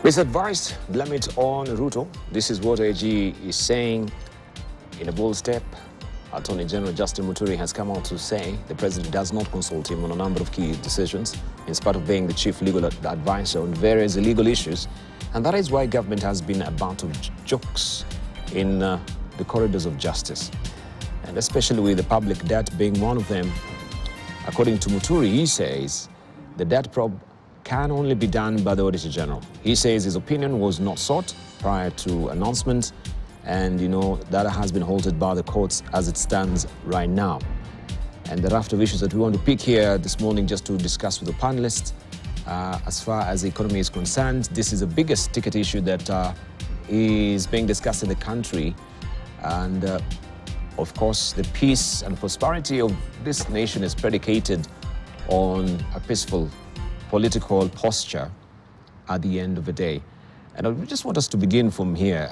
Misadvised, blame it on Ruto. This is what AG is saying in a bold step. Attorney General Justin Muturi has come out to say the president does not consult him on a number of key decisions, in spite of being the chief legal advisor on various illegal issues. And that is why government has been a butt of jokes in the corridors of justice, and especially with the public debt being one of them. According to Muturi, he says the debt probe can only be done by the Auditor General. He says his opinion was not sought prior to announcement, and that has been halted by the courts as it stands right now. And the raft of issues that we want to pick here this morning just to discuss with the panelists, as far as the economy is concerned, this is the biggest ticket issue that is being discussed in the country. And of course, the peace and prosperity of this nation is predicated on a peaceful political posture at the end of the day. And I just want us to begin from here,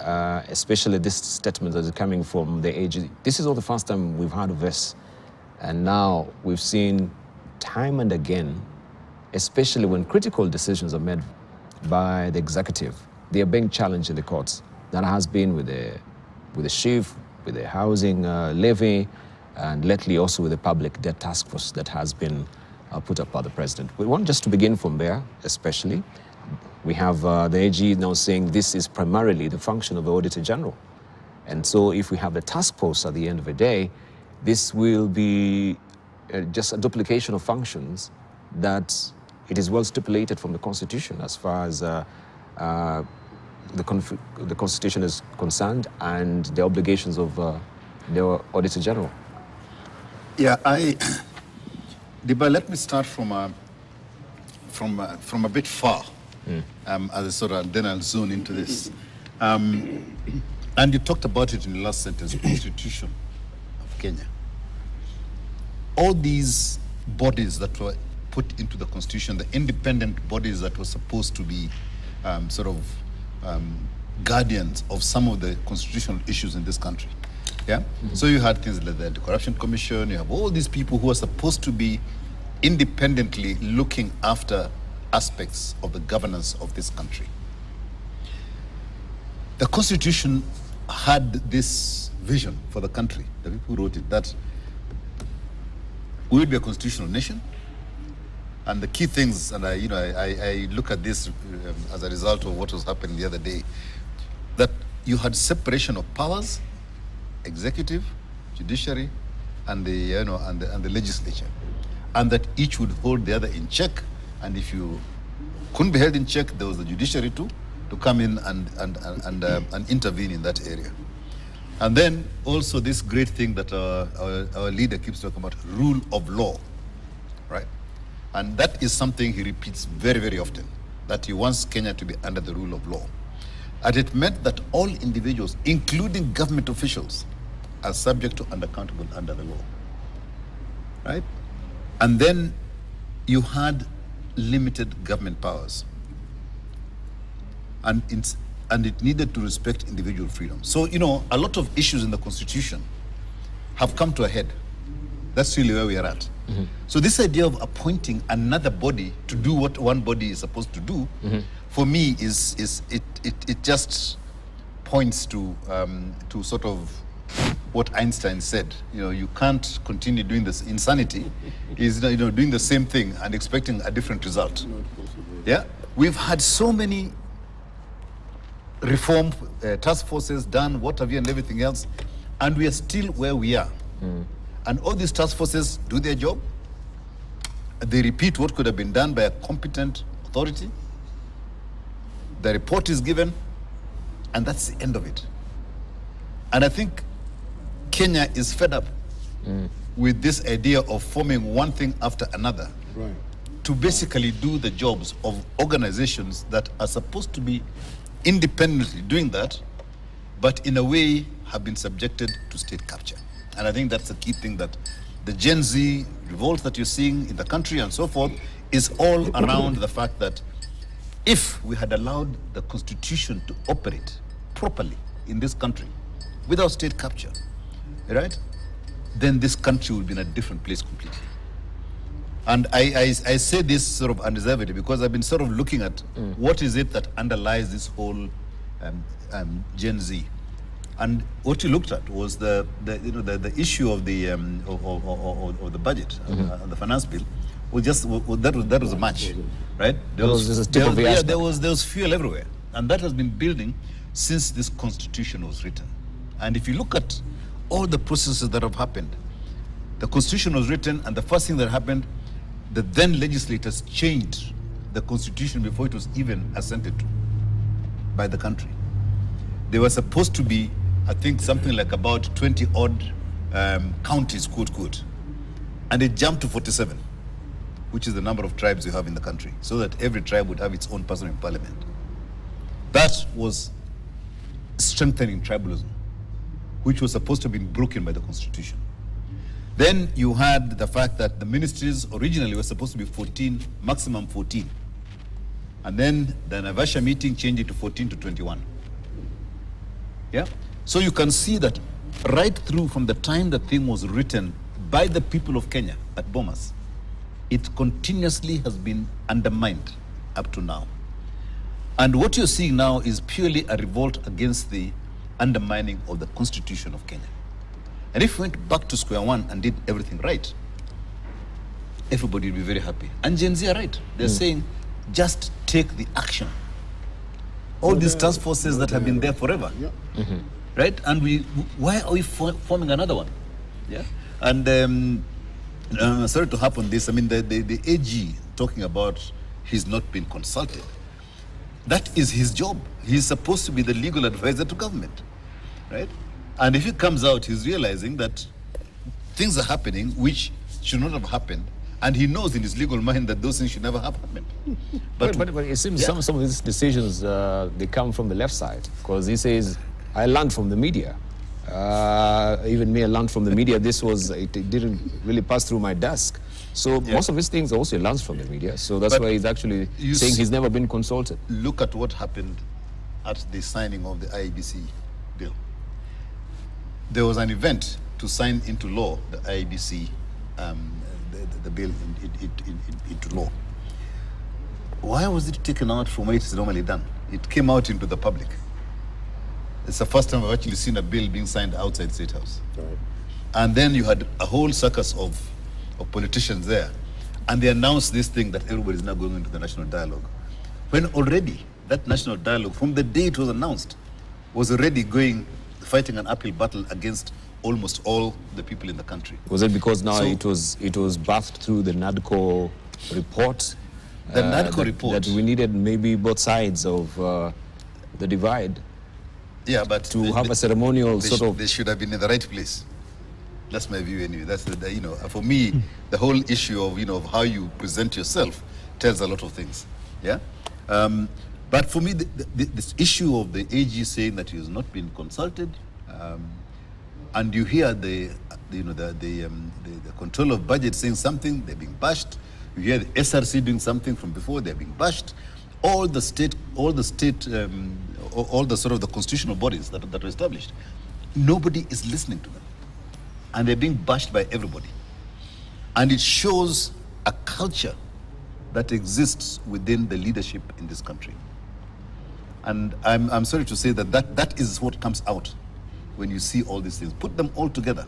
especially this statement that is coming from the AG. This is not the first time we've heard of this. And now we've seen time and again, especially when critical decisions are made by the executive, they are being challenged in the courts. That has been with the chief, with the housing levy, and lately also with the public debt task force that has been put up by the president. We want just to begin from there, especially. We have the AG now saying this is primarily the function of the Auditor General. And so if we have the task force at the end of the day, this will be just a duplication of functions that it is well stipulated from the Constitution as far as the Constitution is concerned and the obligations of the Auditor General. Yeah, Diba, let me start from a bit far, as a sort of, then I'll zone into this. And you talked about it in the last sentence, Constitution of Kenya. All these bodies that were put into the Constitution, the independent bodies that were supposed to be guardians of some of the constitutional issues in this country. Yeah? Mm-hmm. So you had things like the Corruption Commission, you have all these people who are supposed to be independently looking after aspects of the governance of this country. The Constitution had this vision for the country, the people who wrote it, that we would be a constitutional nation. And the key things, and I look at this as a result of what was happening the other day, that you had separation of powers, executive, judiciary, and the legislature, and that each would hold the other in check. And if you couldn't be held in check, there was the judiciary too to come in and intervene in that area. And then also this great thing that our leader keeps talking about, rule of law, right? And that is something he repeats very, very often, that he wants Kenya to be under the rule of law. And it meant that all individuals, including government officials, are subject to and accountable under the law, right? And then you had limited government powers. And it needed to respect individual freedom. So, a lot of issues in the Constitution have come to a head. That's really where we are at. Mm-hmm. So this idea of appointing another body to do what one body is supposed to do, for me, it just points to sort of what Einstein said. You can't continue doing this. Insanity is doing the same thing and expecting a different result. Yeah, we've had so many reform task forces done, what have you, and everything else, and we are still where we are. And all these task forces do their job. They repeat what could have been done by a competent authority. The report is given, and that's the end of it. And I think Kenya is fed up with this idea of forming one thing after another, right, to basically do the jobs of organizations that are supposed to be independently doing that, but in a way have been subjected to state capture. And I think that's the key thing, that the Gen Z revolt that you're seeing in the country and so forth is all around the fact that if we had allowed the Constitution to operate properly in this country without state capture, right, then this country would be in a different place completely. And I say this sort of unreservedly because I've been sort of looking at what is it that underlies this whole Gen Z. And what you looked at was the issue of the of the budget, the finance bill. That was a match, right? There was fuel everywhere, and that has been building since this constitution was written. And if you look at all the processes that have happened, the constitution was written, and the first thing that happened, the then legislators changed the constitution before it was even assented to by the country. There were supposed to be, I think, something like about 20 odd counties, quote, and it jumped to 47, which is the number of tribes you have in the country, so that every tribe would have its own person in parliament. That was strengthening tribalism, which was supposed to have been broken by the constitution. Then you had the fact that the ministries originally were supposed to be 14, maximum 14. And then the Naivasha meeting changed it to 14 to 21. Yeah? So you can see that right through from the time the thing was written by the people of Kenya at Bomas, it continuously has been undermined up to now. And what you're seeing now is purely a revolt against the undermining of the Constitution of Kenya. And if we went back to square one and did everything right, everybody would be very happy. And Gen Z are right. They're saying, just take the action. All these task forces that have been there forever, right? And why are we forming another one? Yeah. And sorry to harp on this. I mean, the AG talking about he's not been consulted. That is his job. He's supposed to be the legal advisor to government, right? And if it comes out, he's realizing that things are happening which should not have happened, and he knows in his legal mind that those things should never have happened. But it seems some of these decisions, they come from the left side, because he says, I learned from the media. Even me, I learned from the media. It didn't really pass through my desk. So most of his things also learns from the media. So that's why he's actually saying he's never been consulted. Look at what happened at the signing of the IEBC bill. There was an event to sign into law the IEBC, the bill into law. Why was it taken out from where it is normally done? It came out into the public. It's the first time I've actually seen a bill being signed outside State House. Right. And then you had a whole circus of politicians there, and they announced this thing that everybody's now going into the national dialogue. When already that national dialogue, from the day it was announced, was already fighting an uphill battle against almost all the people in the country. Was it because now it was bathed through the NADCO report? The NADCO report. That we needed maybe both sides of the divide. Yeah, but to have a ceremonial they should have been in the right place. That's my view anyway. That's for me, the whole issue of of how you present yourself tells a lot of things. Yeah. But for me, this issue of the AG saying that he has not been consulted, and you hear the control of budget saying something, they're being bashed. You hear the SRC doing something from before, they're being bashed. All the sort of the constitutional bodies that are established, nobody is listening to them, and they're being bashed by everybody. And it shows a culture that exists within the leadership in this country. And I'm sorry to say that is what comes out when you see all these things. Put them all together.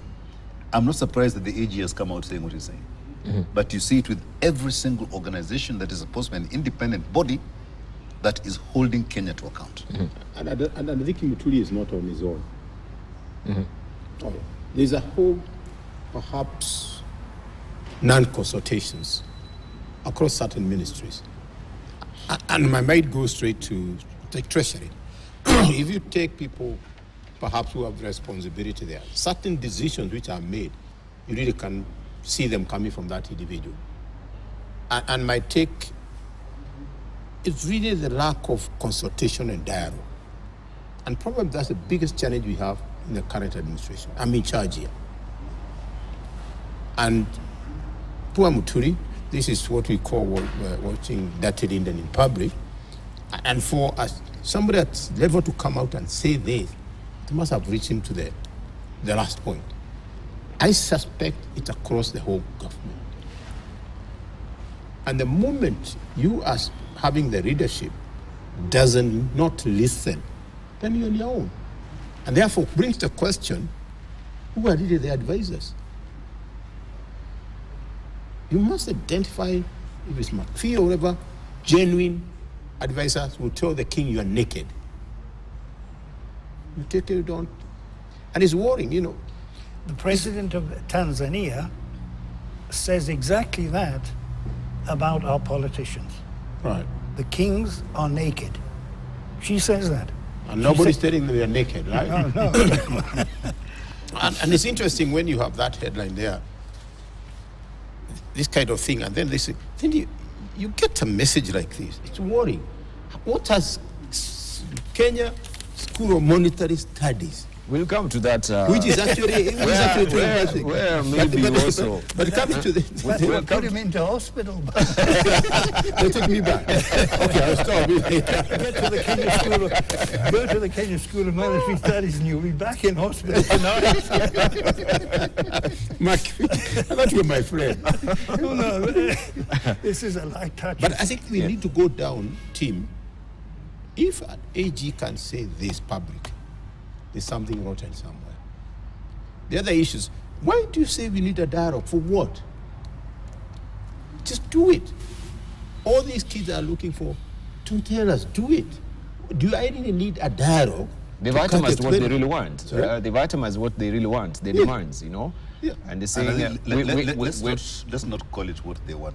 I'm not surprised that the AG has come out saying what he's saying. But you see it with every single organization that is supposed to be an independent body that is holding Kenya to account. And I think Muturi is not on his own. There's a whole, perhaps, non-consultations across certain ministries. And my mind goes straight to the treasury. If you take people, perhaps, who have responsibility there, certain decisions which are made, you really can see them coming from that individual. And my take is really the lack of consultation and dialogue. And probably that's the biggest challenge we have in the current administration. I'm in charge here. And poor Muturi, this is what we call watching dirty Indian in public. And for us, somebody at level to come out and say this, it must have reached him to the last point. I suspect it's across the whole government. And the moment you as having the leadership doesn't not listen, then you're on your own. And therefore brings the question, who are really the advisors? You must identify, if it's McPhee or whatever, genuine advisors will tell the king you are naked. You take it, you don't. And it's worrying, you know. The president of Tanzania says exactly that about our politicians. Right. The kings are naked. She says that. And nobody's telling them they're naked, right? No. And it's interesting when you have that headline there, this kind of thing, and then they say, then you get a message like this. It's worrying. What has Kenya School of Monetary Studies? We'll come to that. Which is actually where maybe also. But coming to the, We'll put him into hospital. they took me back. Okay, I'll stop. Go to the Kenya School of Monetary Studies and you'll be back in hospital tonight. Mark, I thought you were my friend. No, this is a light touch. But I think we need to go down, Tim. If an AG can say this publicly, there's something rotten somewhere. The other issues, why do you say we need a dialogue? For what? Just do it. All these kids are looking for, don't tell us, do it. Do I really need a dialogue? They've itemized what they really want. They've itemized what they really want, their demands, you know? Yeah. And they're saying, let's not call it what they want.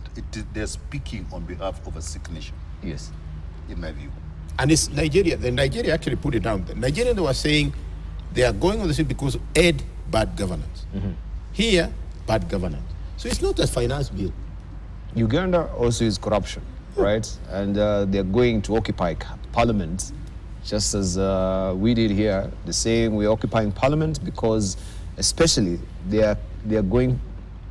They're speaking on behalf of a sick nation. Yes. In my view. And it's Nigeria. Then Nigeria actually put it down. The Nigerians were saying they are going on the street because of bad governance. Here, bad governance. So it's not a finance bill. Uganda also is corruption, right? And they're going to occupy parliament, just as we did here. They're saying we're occupying parliament because, especially, they are going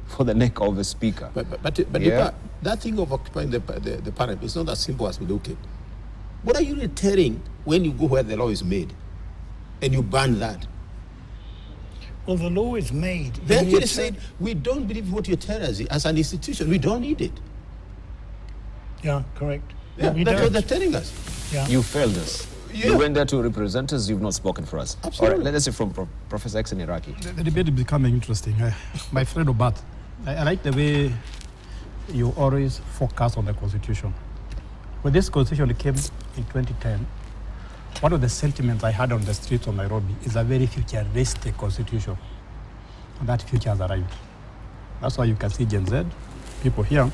for the neck of a speaker. But yeah. That thing of occupying the parliament is not as simple as we look at. What are you really telling when you go where the law is made and you ban that? Well, the law is made. They actually said, we don't believe what you tell us as an institution. We don't need it. Yeah, correct. Yeah, that's what they're telling us. Yeah. You failed us. Yeah. You went there to represent us, you've not spoken for us. Absolutely. All right, let us hear from Professor Exen Iraqi. The debate is becoming interesting. My friend Obat, I like the way you always focus on the Constitution. When this Constitution came in 2010, one of the sentiments I had on the streets of Nairobi is a very futuristic Constitution. And that future has arrived. That's why you can see Gen Z, people here,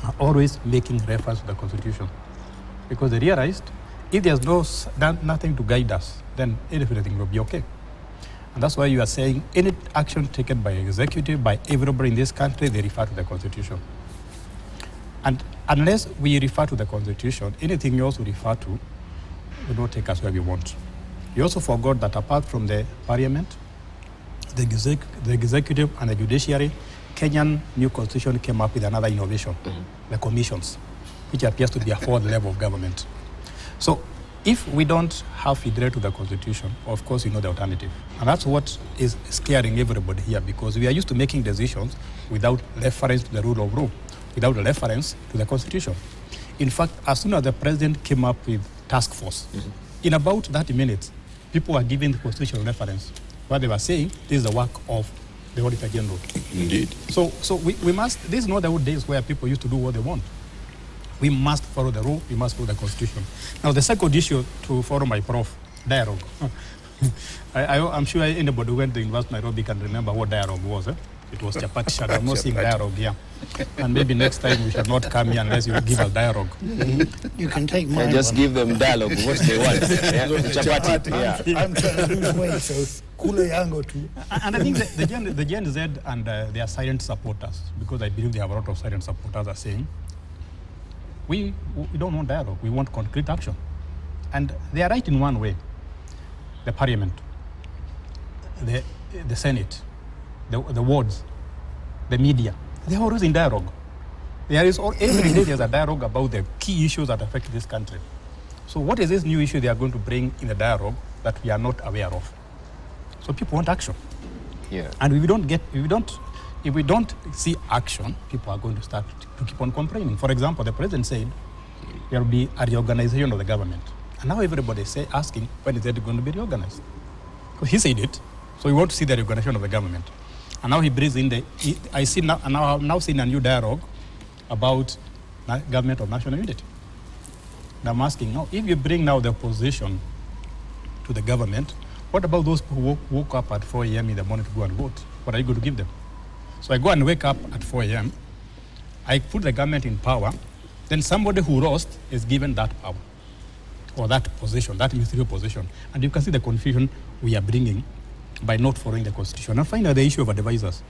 are always making reference to the Constitution. Because they realized if there's nothing to guide us, then everything will be okay. And that's why you are saying any action taken by executive, by everybody in this country, they refer to the Constitution. And unless we refer to the Constitution, anything else we refer to will not take us where we want. You also forgot that apart from the Parliament, the executive and the judiciary, Kenyan new constitution came up with another innovation, the commissions, which appears to be a fourth level of government. So if we don't have fidelity to the Constitution, of course you know the alternative. And that's what is scaring everybody here, because we are used to making decisions without reference to the rule of law, without reference to the Constitution. In fact, as soon as the president came up with task force, in about 30 minutes, people were giving the constitutional reference. What they were saying, this is the work of the Auditor General. Indeed. So we must, this is not the old days where people used to do what they want. We must follow the rule, we must follow the Constitution. Now, the second issue, to follow my prof, dialogue. I'm sure anybody who went to University of Nairobi can remember what dialogue was. It was chapati shada. I'm not seeing dialogue here. And maybe next time we should not come here unless you give us dialogue. You can take mine. Just give them dialogue, what they want. Chapati. Yeah. I'm trying to lose weight, so kula yango too. And I think the Gen Z and their silent supporters, because I believe they have a lot of silent supporters, are saying, we don't want dialogue, we want concrete action. And they are right in one way. The Parliament, the Senate, the wards, the media, they're always in dialogue. There is every day there's a dialogue about the key issues that affect this country. So what is this new issue they are going to bring in the dialogue that we are not aware of? So people want action. Yeah. And if we don't if we don't see action, people are going to start to keep on complaining. For example, the president said there will be a reorganization of the government. And now everybody is asking, when is it going to be reorganized? Because he said it, so we want to see the reorganization of the government. And now he brings in I've now seen a new dialogue about government of national unity. And I'm asking now, if you bring now the opposition to the government, what about those who woke up at 4 a.m. in the morning to go and vote? What are you going to give them? So I go and wake up at 4 a.m., I put the government in power, then somebody who lost is given that power, or that position, that ministerial position. And you can see the confusion we are bringing by not following the constitution. And finally, the issue of advisors.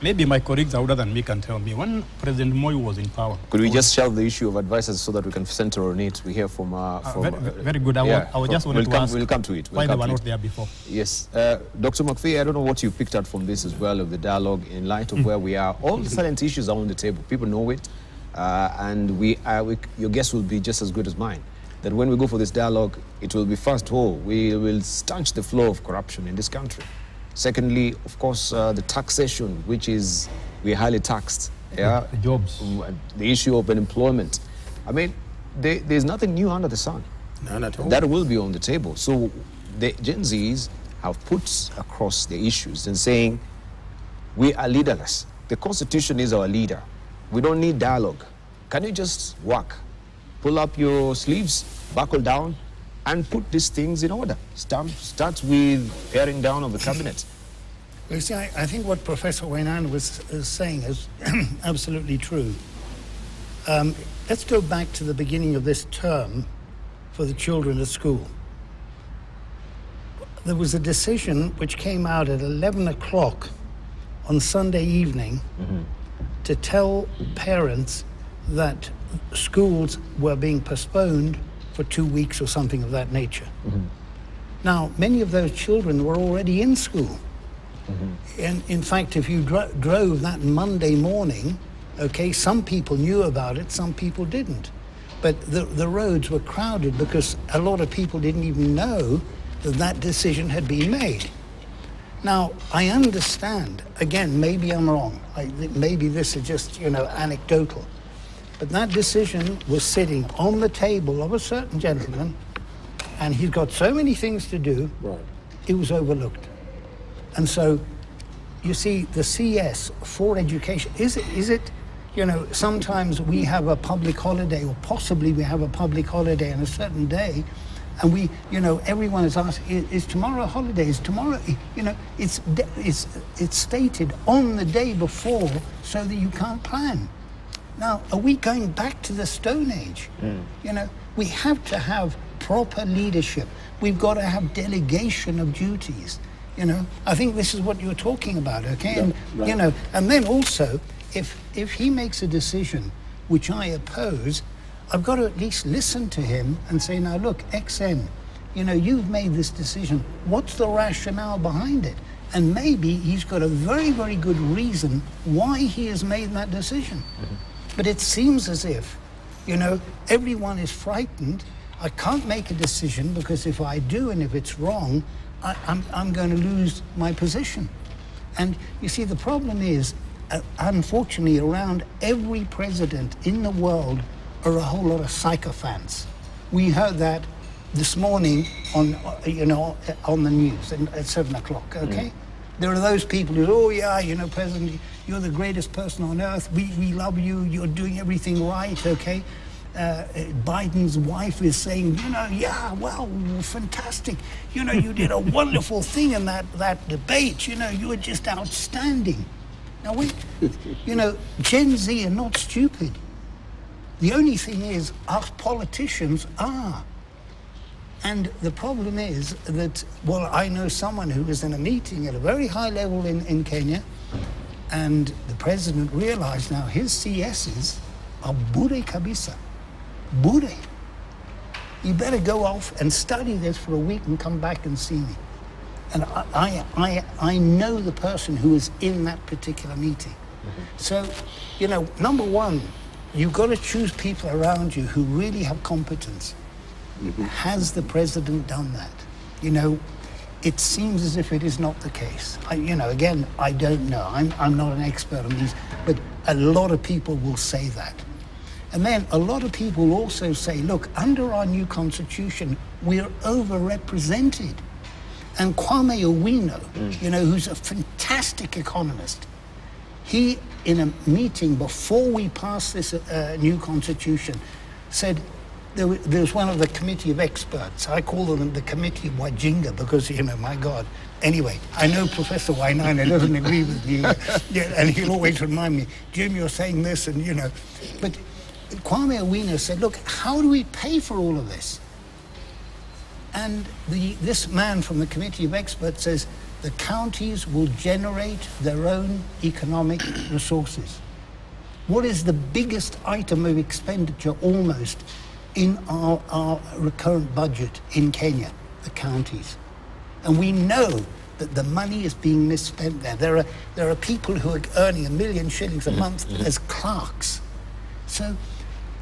Maybe my colleagues older than me can tell me, when President Moi was in power... Could we just shelve the issue of advisors so that we can center on it? We hear from... very good. I just wanted to ask we'll come to it. Why they were not there before. Yes. Dr. McPhee, I don't know what you picked out from this as well, of the dialogue in light of where we are. All the silent issues are on the table. People know it. And your guess will be just as good as mine. That when we go for this dialogue, it will be, first of all, we will stanch the flow of corruption in this country. Secondly, of course, the taxation, which is, we're highly taxed. Yeah? The jobs. The issue of unemployment. I mean, there's nothing new under the sun. None at all. That will be on the table. So the Gen Zs have put across the issues and saying, we are leaderless. The Constitution is our leader. We don't need dialogue. Can you just work? Pull up your sleeves, buckle down, and put these things in order. Start with paring down of the cabinet. Well, you see, I think what Professor Waynan was saying is absolutely true. Let's go back to the beginning of this term for the children at school. There was a decision which came out at 11 o'clock on Sunday evening to tell parents that schools were being postponed for 2 weeks or something of that nature. Now, many of those children were already in school. And in fact, if you drove that Monday morning, okay, some people knew about it, some people didn't. But the roads were crowded because a lot of people didn't even know that that decision had been made. Now, I understand, again, maybe I'm wrong. Maybe this is just, anecdotal. But that decision was sitting on the table of a certain gentleman, and he's got so many things to do, it was overlooked. And so, you see, the CS for education, is it, sometimes we have a public holiday, or possibly we have a public holiday on a certain day, and we, everyone is asked, is tomorrow a holiday? Is tomorrow, it's stated on the day before so that you can't plan. Now, are we going back to the Stone Age? We have to have proper leadership. We've got to have delegation of duties. I think this is what you're talking about, okay? And, and then also, if he makes a decision which I oppose, I've got to at least listen to him and say, now look, XN, you've made this decision. What's the rationale behind it? And maybe he's got a very, very good reason why he has made that decision. But it seems as if, everyone is frightened. I can't make a decision because if I do and if it's wrong, I'm going to lose my position. And you see, the problem is, unfortunately, around every president in the world are a whole lot of sycophants. We heard that this morning on, on the news at 7 o'clock, okay? There are those people who, oh yeah, President, you're the greatest person on earth. We love you. You're doing everything right, okay? Biden's wife is saying, yeah, well, fantastic. You did a wonderful thing in that debate. You were just outstanding. Now, Gen Z are not stupid. The only thing is, us politicians are. And the problem is that, well, I know someone who was in a meeting at a very high level in Kenya, and the president realized now his CSs are bure kabisa. Bure. You better go off and study this for a week and come back and see me. And I know the person who was in that particular meeting. So, number one, you've got to choose people around you who really have competence. Has the president done that? it seems as if it is not the case. Again, I don't know. I'm not an expert on these, but a lot of people will say that. And then a lot of people also say, look, under our new constitution, we're overrepresented. And Kwame Owino, who's a fantastic economist, he, in a meeting before we passed this new constitution, said, there was one of the committee of experts. I call them the committee of Wajinga because, my God. Anyway, I know Professor Wainaina doesn't agree with me, and he'll always remind me, Jim, you're saying this, and But Kwame Owino said, look, how do we pay for all of this? And this man from the committee of experts says, the counties will generate their own economic resources. What is the biggest item of expenditure almost in our recurrent budget in Kenya? The counties. And we know that the money is being misspent there. There are people who are earning $1 million shillings a month as clerks. So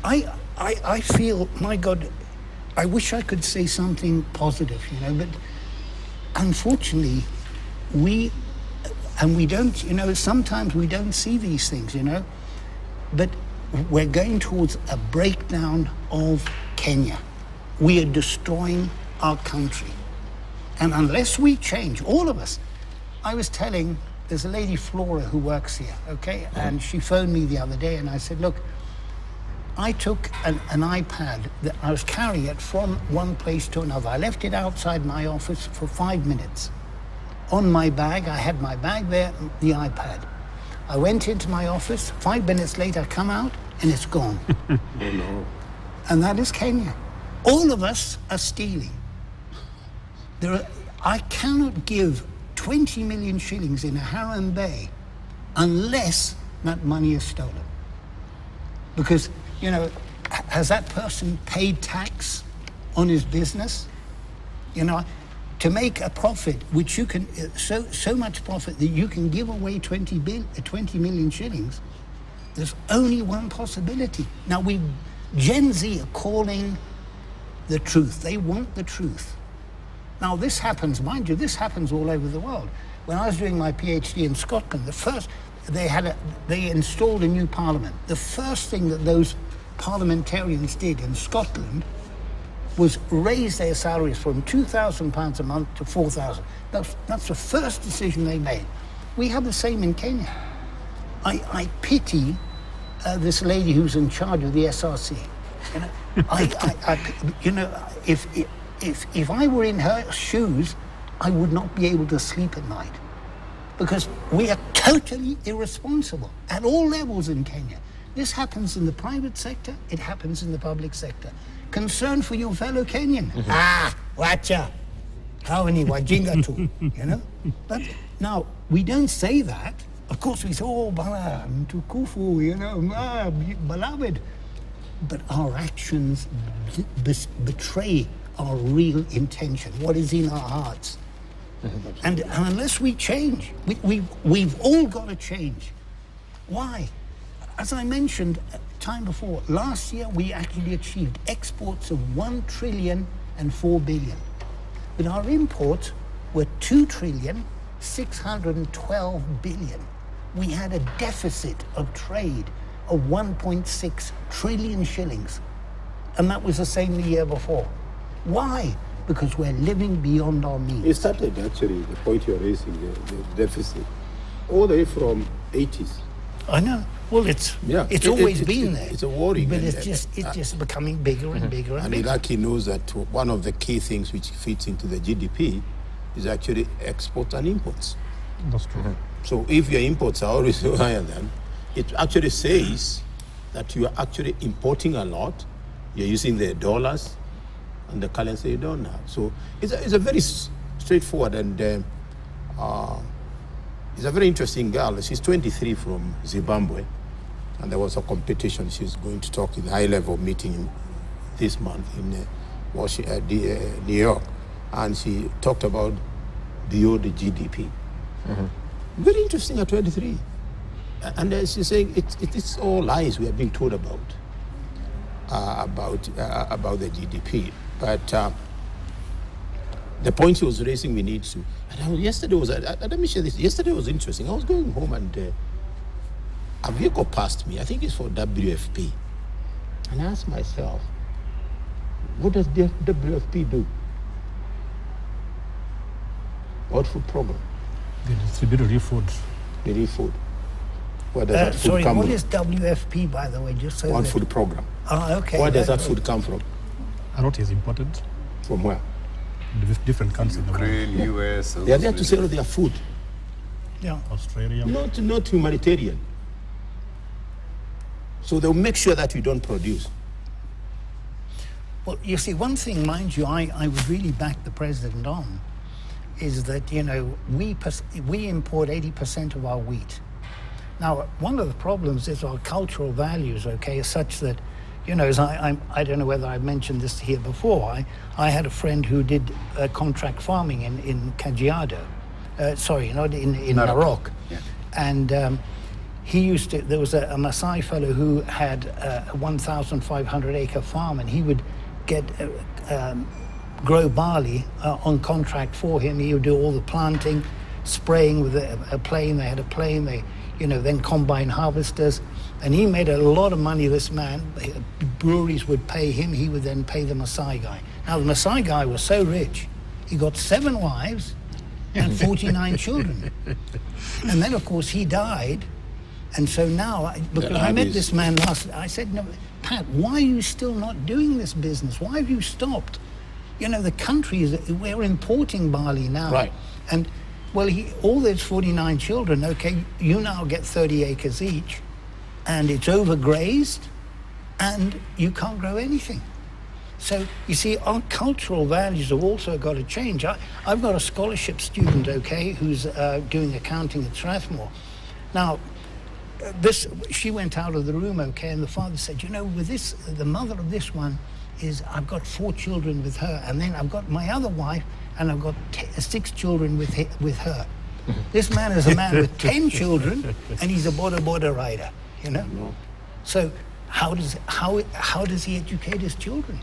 I feel, my God, I wish I could say something positive, but unfortunately, we don't, sometimes we don't see these things, but we're going towards a breakdown of Kenya. We are destroying our country. And unless we change, all of us, I was telling, there's a lady, Flora, who works here, okay? And she phoned me the other day and I said, look, I took an iPad that I was carrying it from one place to another. I left it outside my office for 5 minutes. On my bag, I had my bag there, the iPad. I went into my office, 5 minutes later, I come out, and it's gone. Oh, no. And that is Kenya. All of us are stealing. I cannot give 20 million shillings in a Haram Bay unless that money is stolen. Because, has that person paid tax on his business? To make a profit, which you can, so much profit that you can give away 20 million shillings, there's only one possibility. Now, Gen Z are calling the truth. They want the truth. Now, this happens, mind you, this happens all over the world. When I was doing my PhD in Scotland, they installed a new parliament. The first thing that those parliamentarians did in Scotland was raise their salaries from £2,000 a month to £4,000. That's the first decision they made. We have the same in Kenya. I pity this lady who's in charge of the SRC. If I were in her shoes, I would not be able to sleep at night, because we are totally irresponsible at all levels in Kenya. This happens in the private sector, it happens in the public sector. Concern for your fellow Kenyan. Wacha. How many wajinga too, But now, we don't say that. Of course we say, oh, bala, mtukufu, beloved. But our actions betray our real intention, what is in our hearts. And unless we change, we've all got to change. Why? As I mentioned time before, last year we actually achieved exports of 1,004 billion. But our imports were 2,612 billion. We had a deficit of trade of 1.6 trillion shillings. And that was the same the year before. Why? Because we're living beyond our means. It started, actually, the point you're raising, the deficit, all the way from 80s. I know. Well, it's always been there. It's a worry. But it's just becoming bigger and bigger and bigger. And Iraqi knows that one of the key things which fits into the GDP is actually exports and imports. That's true. So if your imports are always higher than, it actually says that you are actually importing a lot, you're using the dollars and the currency you don't have. So it's a very straightforward and it's a very interesting girl. She's 23 from Zimbabwe, and there was a competition. She's going to talk in a high-level meeting this month in New York, and she talked about beyond the GDP. Very interesting at 23. And she's saying it's all lies we are being told about the GDP. But The point he was raising, we need to. And yesterday was, let me share this. Yesterday was interesting. I was going home and a vehicle passed me. I think it's for WFP. And I asked myself, what does the WFP do? What food program? They distribute relief food. Relief food. Where does that food sorry, come what from? is WFP, by the way? Just so One that- food program. Oh, okay. Where does that food come from? A lot is imported. From where? Different countries in the world. Ukraine, US. They are there to sell their food, Yeah. Australia. not humanitarian. So they'll make sure that you don't produce. Well, you see, one thing, mind you, I would really back the president on, is that, you know, we import 80% of our wheat. Now, one of the problems is our cultural values, okay, is such that, you know, as I don't know whether I've mentioned this here before, I had a friend who did contract farming in Kajiado, sorry, not in Narok. Yeah. And he used to, there was a Maasai fellow who had a 1,500 acre farm, and he would get, grow barley on contract for him. He would do all the planting, spraying with a plane. They had a plane, they, you know, then combine harvesters. And he made a lot of money, this man. Breweries would pay him, he would then pay the Maasai guy. Now, the Maasai guy was so rich, he got 7 wives and 49 children. And then, of course, he died. And so now, because I met this man last, I said, no, Pat, why are you still not doing this business? Why have you stopped? You know, the country is, we're importing barley now. Right. And, well, all those 49 children, okay, you now get 30 acres each, and it's overgrazed, and you can't grow anything. So, you see, our cultural values have also got to change. I've got a scholarship student, okay, who's doing accounting at Strathmore. Now, she went out of the room, okay, and the father said, you know, with this, the mother of this one is, I've got 4 children with her, and then I've got my other wife, and I've got 6 children with her. This man is a man with 10 children, and he's a border rider, you know? So how does he educate his children?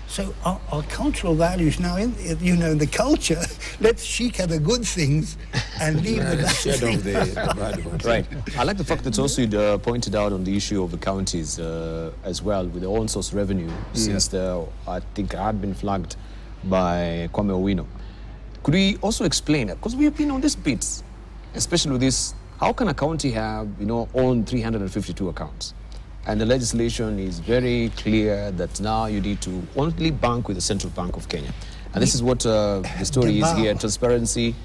So our cultural values now, you know, the culture, let's seek at the good things and leave the bad things. Right. I like the fact that also you pointed out on the issue of the counties as well, with their own source revenue, since I think had been flagged by Kwame Owino. Could we also explain, because we have been on this bit, especially with this, how can a county have, you know, own 352 accounts? And the legislation is very clear that now you need to only bank with the Central Bank of Kenya. And this is what the story is here, transparency.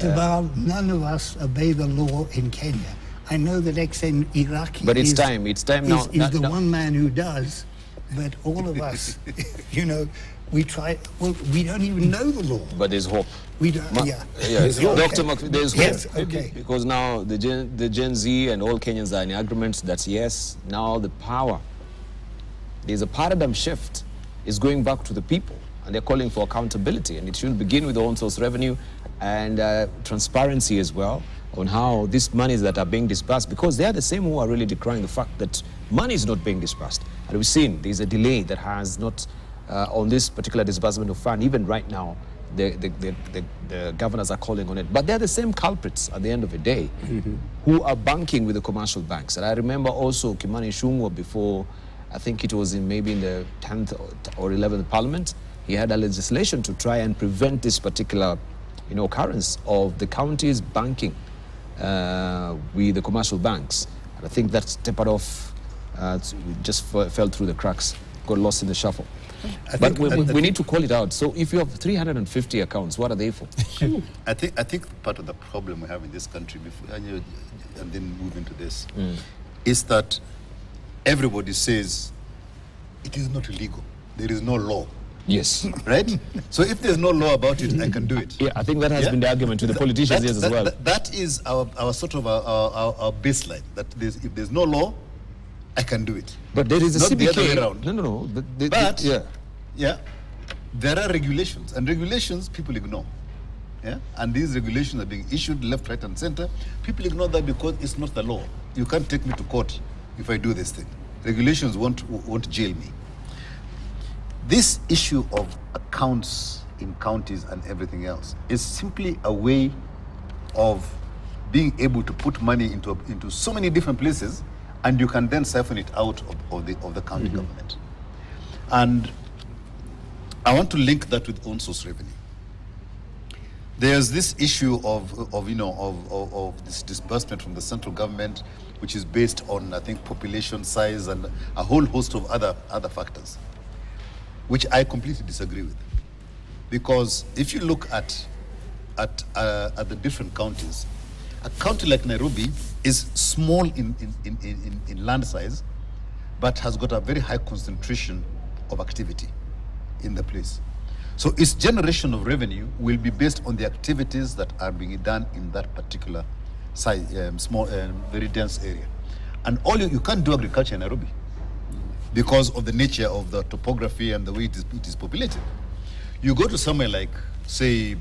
None of us obey the law in Kenya. I know that ex-Iraqi But it's time now. Is the one man who does, but all of us, you know, we try, well, we don't even know the law. But there's hope. We don't, There's hope. Dr. There's hope. Yes, okay. Because now the Gen Z and all Kenyans are in agreement that yes, now the power, there's a paradigm shift, is going back to the people, and they're calling for accountability, and it should begin with the own source revenue and transparency as well on how these monies that are being disbursed, because they are the same who are really decrying the fact that money is not being disbursed. And we've seen there's a delay that has not on this particular disbursement of fund. Even right now, the governors are calling on it. But they're the same culprits at the end of the day who are banking with the commercial banks. And I remember also Kimani Ichung'wah before, I think it was maybe in the 10th or 11th Parliament, he had a legislation to try and prevent this particular, you know, occurrence of the counties banking with the commercial banks. And I think that's tapered off, just fell through the cracks, got lost in the shuffle. But we need to call it out. So if you have 350 accounts, what are they for? I think part of the problem we have in this country, before, and then move into this, is that everybody says it is not illegal. There is no law. Yes. Right? So if there's no law about it, I can do it. Yeah, I think that has been the argument to the politicians as well. That is our sort of our baseline. That if there's no law, I can do it. But there is a not CBK. the other way around. No. There are regulations, and regulations people ignore. Yeah, and these regulations are being issued left, right, and center. People ignore that because it's not the law. You can't take me to court if I do this thing. Regulations won't jail me. This issue of accounts in counties and everything else. It's simply a way of being able to put money into so many different places, and you can then siphon it out of the county government. And I want to link that with own source revenue. There's this issue of this disbursement from the central government, which is based on, I think, population size and a whole host of other factors, which I completely disagree with. Because if you look at the different counties, a county like Nairobi is small in land size, but has got a very high concentration of activity in the place. So its generation of revenue will be based on the activities that are being done in that particular size, small, very dense area. And you can't do agriculture in Nairobi because of the nature of the topography and the way it is populated. You go to somewhere like, say,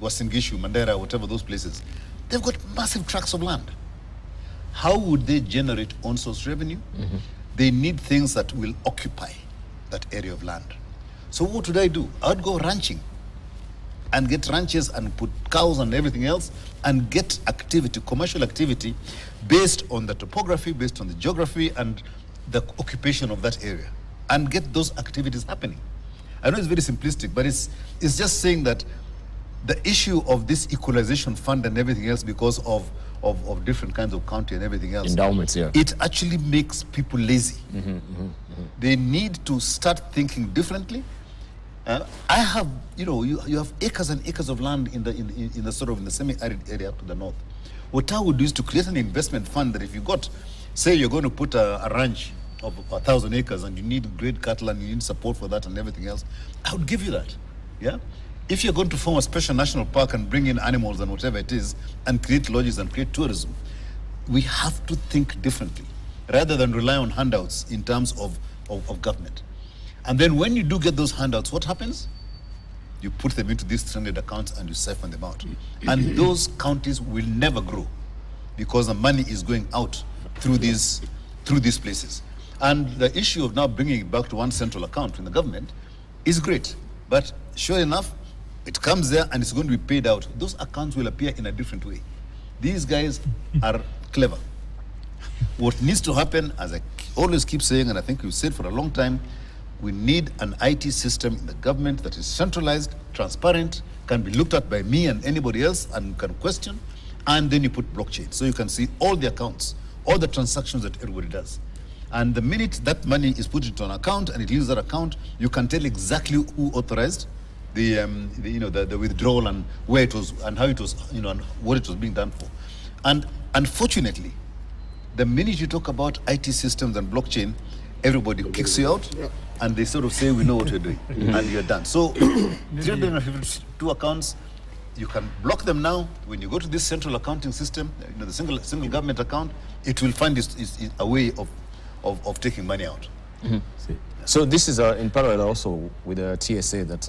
Uasin Gishu, Mandera, whatever those places, they've got massive tracts of land. How would they generate on-source revenue? They need things that will occupy that area of land. So what would I do? I would go ranching and get ranches and put cows and everything else and get activity, commercial activity, based on the topography, based on the geography and the occupation of that area, and get those activities happening. I know it's very simplistic, but it's just saying that the issue of this equalization fund and everything else, because of different kinds of county and everything else, endowments, yeah, it actually makes people lazy. They need to start thinking differently. I have, you have acres and acres of land in the semi-arid area up to the north. What I would do is to create an investment fund that if you got, say you're going to put a ranch of 1,000 acres and you need great cattle and you need support for that and everything else, I would give you that. Yeah. If you're going to form a special national park and bring in animals and whatever it is and create lodges and create tourism, we have to think differently rather than rely on handouts in terms of government. And then when you do get those handouts, what happens? You put them into these stranded accounts and you siphon them out. And those counties will never grow because the money is going out through these places. And the issue of now bringing it back to one central account in the government is great. But sure enough, it comes there and it's going to be paid out. Those accounts will appear in a different way. These guys are clever. What needs to happen, as I always keep saying, and I think we've said for a long time, we need an IT system in the government that is centralized, transparent, can be looked at by me and anybody else and can question, and then you put blockchain. So you can see all the accounts, all the transactions that everybody does. And the minute that money is put into an account and it leaves that account, you can tell exactly who authorized the withdrawal and where it was and how it was, and what it was being done for. And unfortunately, the minute you talk about IT systems and blockchain, everybody kicks you out and they sort of say, we know what we're doing, and you're done. So 352 accounts, you can block them now. When you go to this central accounting system, the single government account, it will find a way of taking money out. So this is in parallel also with the TSA that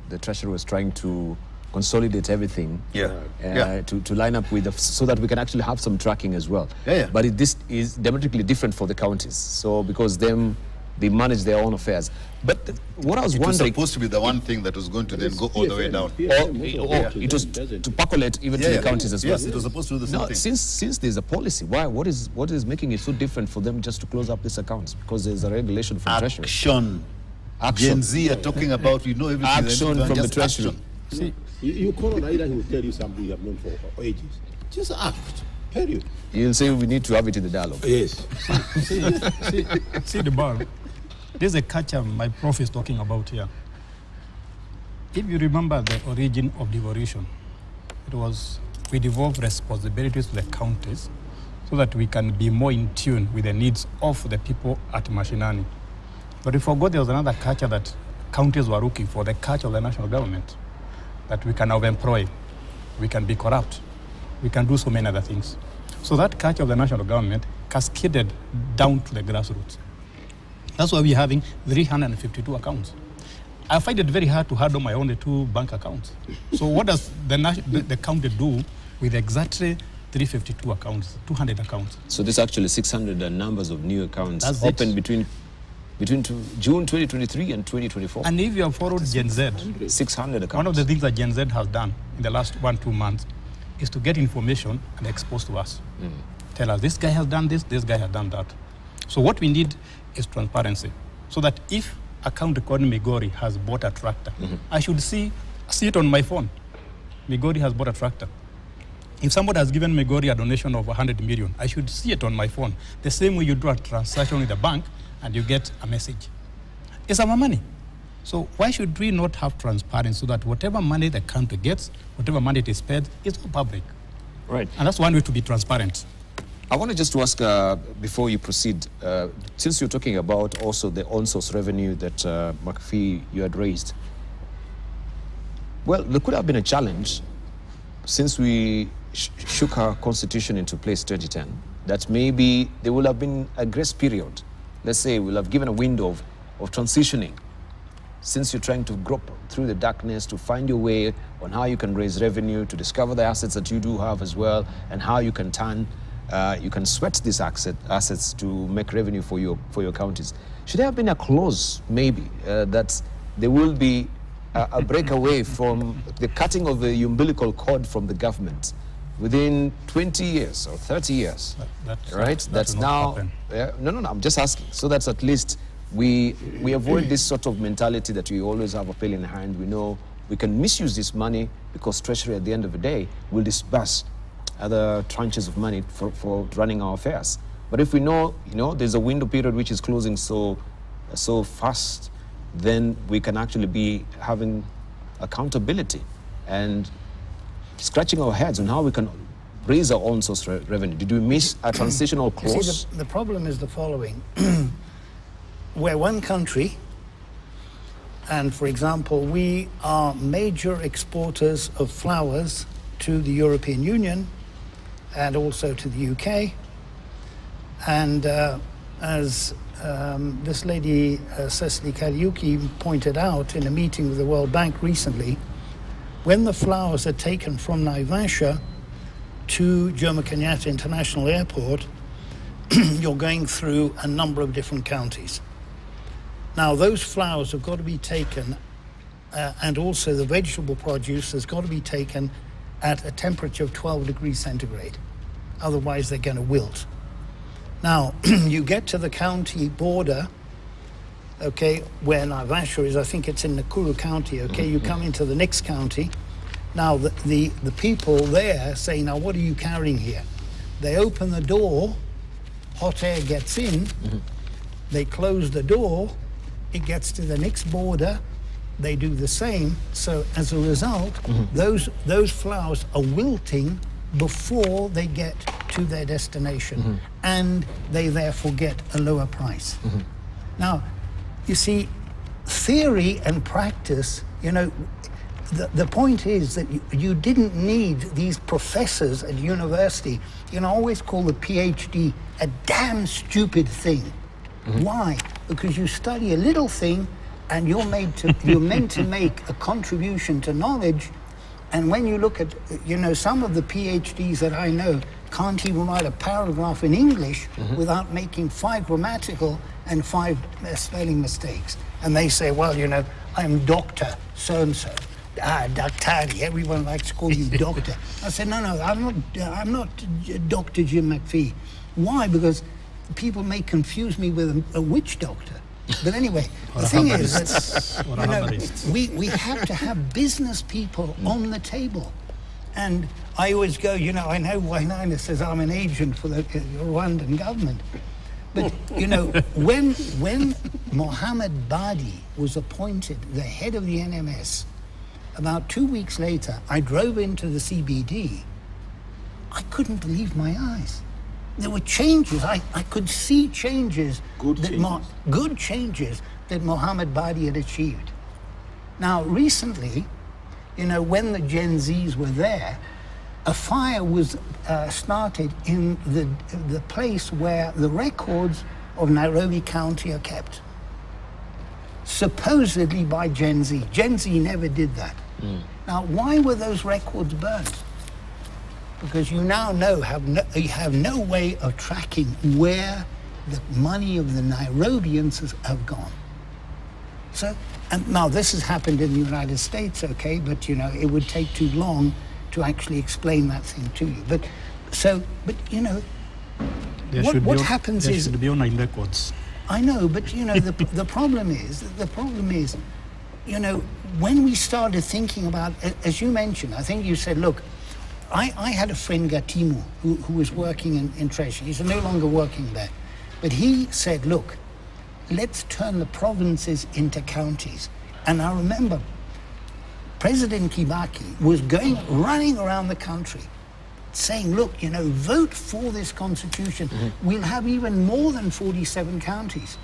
the Treasury was trying to consolidate everything to line up with so that we can actually have some tracking as well. But this is dramatically different for the counties. So because they manage their own affairs. But what I was wondering... It was supposed to be the one thing that was going to then go all the way down. Or it was to percolate even to the counties as well. Yes, it was supposed to do the same thing. Since there's a policy, what is making it so different for them just to close up these accounts? Because there's a regulation from Treasury. Action. Gen Z are talking about, everything. Action from the Treasury. See, you call Raila, he will tell you something you have known for ages. Just act. Period. You'll say we need to have it in the dialogue. Yes. See the bar. There's a catcher my prof is talking about here. If you remember the origin of devolution, it was we devolve responsibilities to the counties so that we can be more in tune with the needs of the people at Mashinani. But we forgot there was another catcher that counties were looking for, the catch of the national government, that we can overemploy, we can be corrupt, we can do so many other things. So that catch of the national government cascaded down to the grassroots. That's why we're having 352 accounts. I find it very hard to handle my only 2 bank accounts. So what does the county do with exactly 352 accounts, 200 accounts? So this actually 600 numbers of new accounts That's open between between June 2023 and 2024. And if you have followed Gen Z, 600 accounts. one of the things that Gen Z has done in the last 1-2 months is to get information and expose to us. Tell us, this guy has done this guy has done that. So what we need is transparency. So that if a county called Migori has bought a tractor, I should see it on my phone. Migori has bought a tractor. If somebody has given Migori a donation of 100 million, I should see it on my phone. The same way you do a transaction with the bank and you get a message. It's our money. So why should we not have transparency so that whatever money the country gets, whatever money it is paid, is all public? Right. And that's one way to be transparent. I wanted just to ask, before you proceed, since you're talking about also the on-source revenue that McPhee, you had raised, well, there could have been a challenge since we shook our constitution into place 2010, that maybe there will have been a grace period. Let's say we'll have given a window of transitioning, since you're trying to grope through the darkness to find your way on how you can raise revenue, to discover the assets that you do have as well, and how you can you can sweat these assets to make revenue for your counties. Should there have been a clause, maybe, that there will be a breakaway from the cutting of the umbilical cord from the government within 20 years or 30 years, right? That's now, no, I'm just asking, so that's at least we avoid this sort of mentality that we always have a pill in hand. We know we can misuse this money because Treasury at the end of the day will disburse other tranches of money for running our affairs. But if we know, there's a window period which is closing so fast, then we can actually be having accountability and scratching our heads on how we can raise our own source revenue. Did we miss a transitional clause? See, the problem is the following. We're one country, and for example, we are major exporters of flowers to the European Union and also to the UK. And as this lady, Cecily Kariuki, pointed out in a meeting with the World Bank recently, when the flowers are taken from Naivasha to Jomo Kenyatta International Airport, you're going through a number of different counties. Now, those flowers have got to be taken, and also the vegetable produce has got to be taken at a temperature of 12 degrees centigrade. Otherwise, they're going to wilt. Now, you get to the county border, okay, where Naivasha is, I think it's in Nakuru County, okay, you come into the next county. Now, the people there say, now, what are you carrying here? They open the door, hot air gets in, they close the door, it gets to the next border, they do the same. So as a result, those flowers are wilting before they get to their destination, and they therefore get a lower price. Now, you see, theory and practice, the point is that you didn't need these professors at university. I always call the PhD a damn stupid thing. Why? Because you study a little thing and you're meant to make a contribution to knowledge. And when you look at, some of the PhDs that I know can't even write a paragraph in English without making 5 grammatical and 5 spelling mistakes. And they say, well, I'm Dr. so-and-so. Daktari, everyone likes to call you doctor. I said, no, I'm not Dr. Jim McPhee. Why? Because people may confuse me with a witch doctor. But anyway, the thing is that we have to have business people on the table. And I always go, I know Wainaina says I'm an agent for the Rwandan government. But, when Mohammed Badi was appointed the head of the NMS, about 2 weeks later, I drove into the CBD. I couldn't believe my eyes. There were changes. I could see changes. Good changes that Mohammed Badi had achieved. Now, recently, when the Gen Zs were there, a fire was started in the place where the records of Nairobi County are kept. Supposedly by Gen Z. Gen Z never did that. Now, why were those records burned? Because you now you have no way of tracking where the money of the Nairobians have gone. So, and now this has happened in the United States, okay, but you know, it would take too long to actually explain that thing to you. But you know, what happens is... There should be online records. I know, but you know, the problem is, you know, when we started thinking about, as you mentioned, I think you said, look, I had a friend, Gatimu, who was working in Treasury. He's no longer working there. But he said, look, let's turn the provinces into counties. And I remember President Kibaki was running around the country saying, look, you know, vote for this constitution. We'll have even more than 47 counties.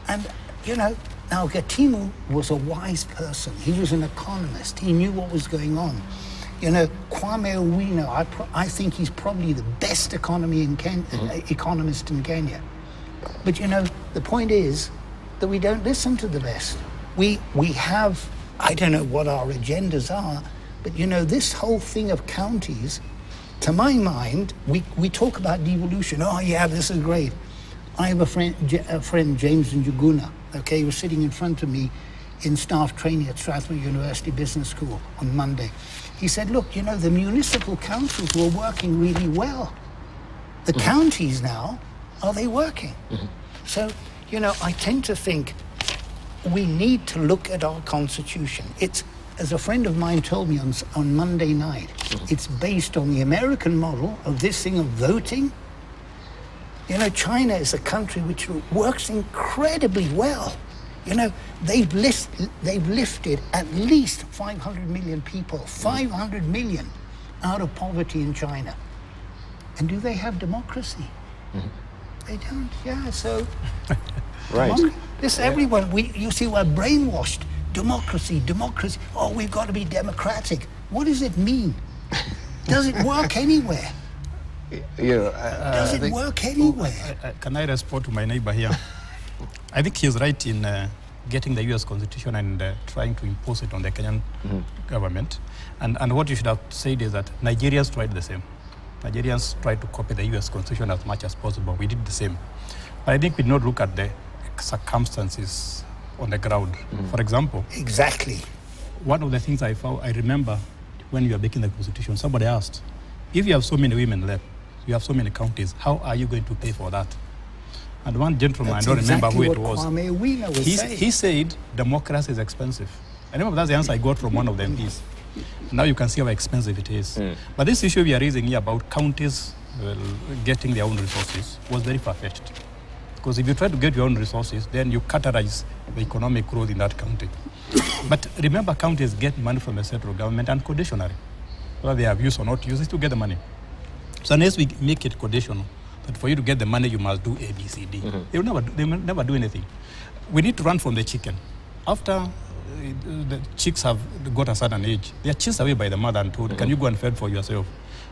And, you know, now Gatimu was a wise person. He was an economist. He knew what was going on. You know, Kwame Owino, I think he's probably the best economist in Kenya. But, you know, the point is that we don't listen to the best. We have, I don't know what our agendas are, but, you know, this whole thing of counties, to my mind, we talk about devolution. Oh, yeah, this is great. I have a friend, James Njuguna, okay, he was sitting in front of me in staff training at Strathmore University Business School on Monday. He said, look, you know, the municipal councils were working really well. The counties now, are they working? So, you know, I tend to think we need to look at our constitution. It's, as a friend of mine told me on Monday night, it's based on the American model of this thing of voting. You know, China is a country which works incredibly well. You know, they've lifted at least 500 million people, 500 million out of poverty in China. And do they have democracy? They don't, yeah, so... Right. Everyone, you see, we're brainwashed. Democracy, democracy. Oh, we've got to be democratic. What does it mean? Does it work anywhere? Does it work anywhere? Can I respond to my neighbor here? I think he's right in getting the US Constitution and trying to impose it on the Kenyan government. And what you should have said is that Nigerians tried the same. Nigerians tried to copy the US Constitution as much as possible. We did the same. But I think we did not look at the circumstances on the ground. For example, exactly. One of the things I remember when we were making the Constitution, somebody asked, if you have so many women left, you have so many counties, how are you going to pay for that? And one gentleman, that's I don't remember who it was. He said democracy is expensive. I remember that's the answer I got from one of the MPs. Now you can see how expensive it is. But this issue we are raising here about counties getting their own resources was very far-fetched. Because if you try to get your own resources, then you categorize the economic growth in that county. But remember, counties get money from the central government unconditionally. Whether they have used or not used, is to get the money. So unless we make it conditional, that for you to get the money, you must do A, B, C, D. They will never do anything. We need to run from the chicken. After the chicks have got a certain age, they are chased away by the mother and told, can you go and fend for yourself?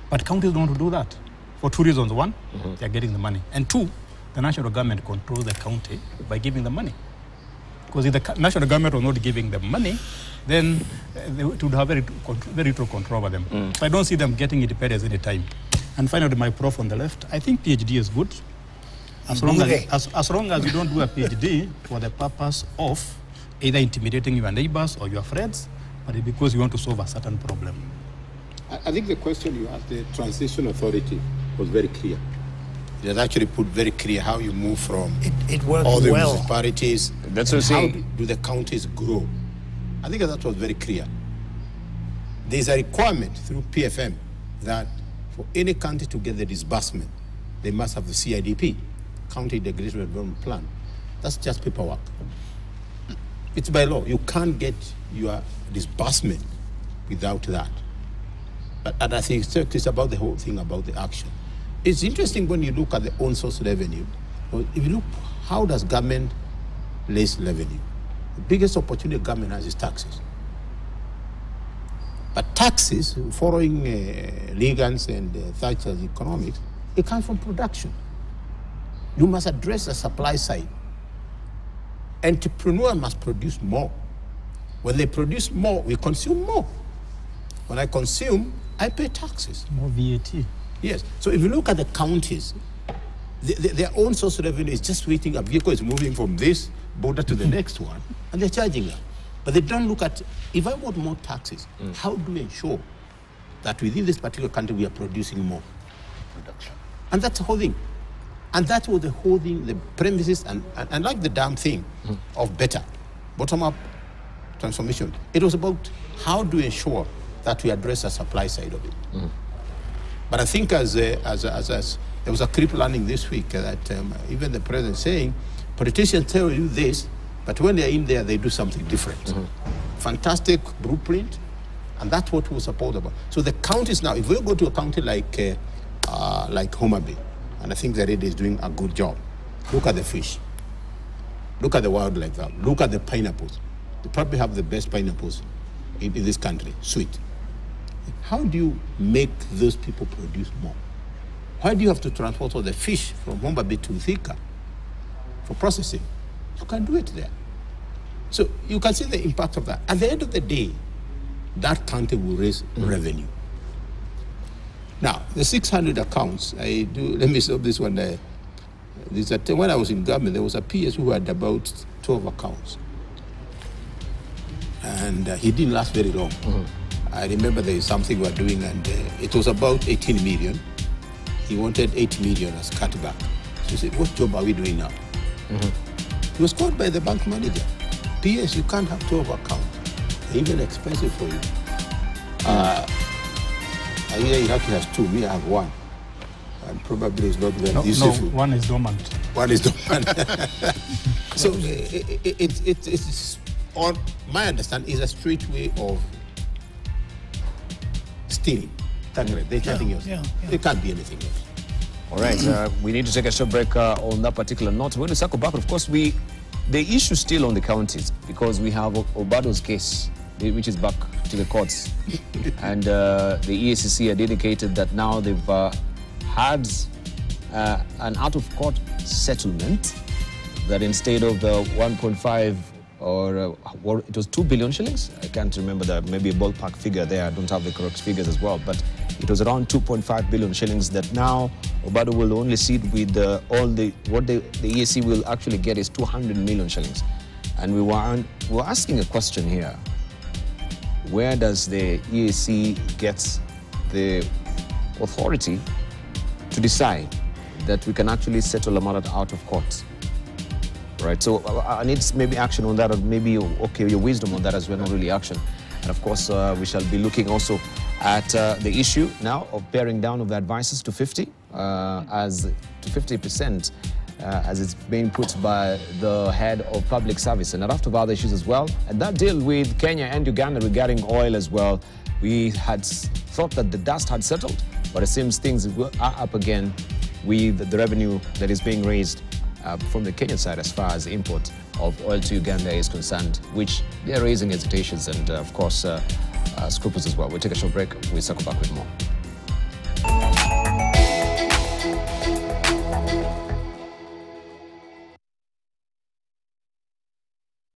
But counties don't want to do that for two reasons. One, they are getting the money. And two, the national government controls the county by giving the money. Because if the national government was not giving them money, then they would have very little control over them. So I don't see them getting independence any time. And finally, my prof on the left, I think PhD is good. As long as you don't do a PhD for the purpose of either intimidating your neighbors or your friends, but because you want to solve a certain problem. I think the question you asked, the transition authority, was very clear. It has actually put very clear how you move from all the municipalities. That's what how do the counties grow? I think that was very clear. There's a requirement through PFM that for any county to get the disbursement, they must have the CIDP, County Integrated Development Plan. That's just paperwork. It's by law. You can't get your disbursement without that. And I think it's about the whole thing about the action. It's interesting when you look at the own source revenue. If you look, how does government raise revenue? The biggest opportunity government has is taxes. But taxes, following Reagan's and Thatcher's economics, it comes from production. You must address the supply side. Entrepreneurs must produce more. When they produce more, we consume more. When I consume, I pay taxes. More VAT. Yes. So if you look at the counties, their own source of revenue is just waiting. A vehicle is moving from this border to the next one, and they're charging them. But they don't look at, if I want more taxes, how do we ensure that within this particular country we are producing more? Production. And that's the whole thing. And that was the whole thing, the premises, and like the damn thing of better, bottom-up transformation. It was about how do we ensure that we address the supply side of it. But I think as there was a creep landing this week that even the president saying, politicians tell you this, but when they're in there, they do something different. Fantastic blueprint, and that's what we're supposed about. So the counties now, if we go to a county like Homa Bay, and I think the Raila is doing a good job, look at the fish, look at the wildlife, look at the pineapples. They probably have the best pineapples in this country, sweet. How do you make those people produce more? Why do you have to transport all the fish from Homa Bay to Thika for processing? You can do it there. So you can see the impact of that. At the end of the day, that county will raise revenue. Now, the 600 accounts, let me solve this one. When I was in government, there was a PS who had about 12 accounts. And he didn't last very long. I remember there is something we were doing, and it was about 18 million. He wanted 8 million as cutback. So he said, what job are we doing now? He was called by the bank manager. PS, you can't have 12 accounts. They're even expensive for you. Either you have to have 2, me I have 1. And probably it's not very useful. No, one is dormant. One is dormant. So it's on my understanding, is a straight way of stealing. There's nothing else. It can't be anything else. All right, we need to take a short break on that particular note. We're going to circle back. Of course, the issue still on the counties, because we have Obado's case, which is back to the courts. And the EACC had indicated that now they've had an out-of-court settlement that instead of the 1.5 or it was 2 billion shillings. I can't remember that, maybe a ballpark figure there. I don't have the correct figures as well, but it was around 2.5 billion shillings that now Obado will only cede with what the EAC will actually get is 200 million shillings. And we were asking a question here. Where does the EAC get the authority to decide that we can actually settle a matter out of court? Right, so I need maybe action on that, or maybe, okay, your wisdom on that as well, not really action. And of course, we shall be looking also at the issue now of paring down of the advices to 50%, as it's being put by the head of public service, and a raft of other issues as well. And that deal with Kenya and Uganda regarding oil as well. We had thought that the dust had settled, but it seems things are up again with the revenue that is being raised from the Kenyan side as far as the import of oil to Uganda is concerned, which they're raising hesitations and, of course, scruples as well. We'll take a short break. We'll circle back with more.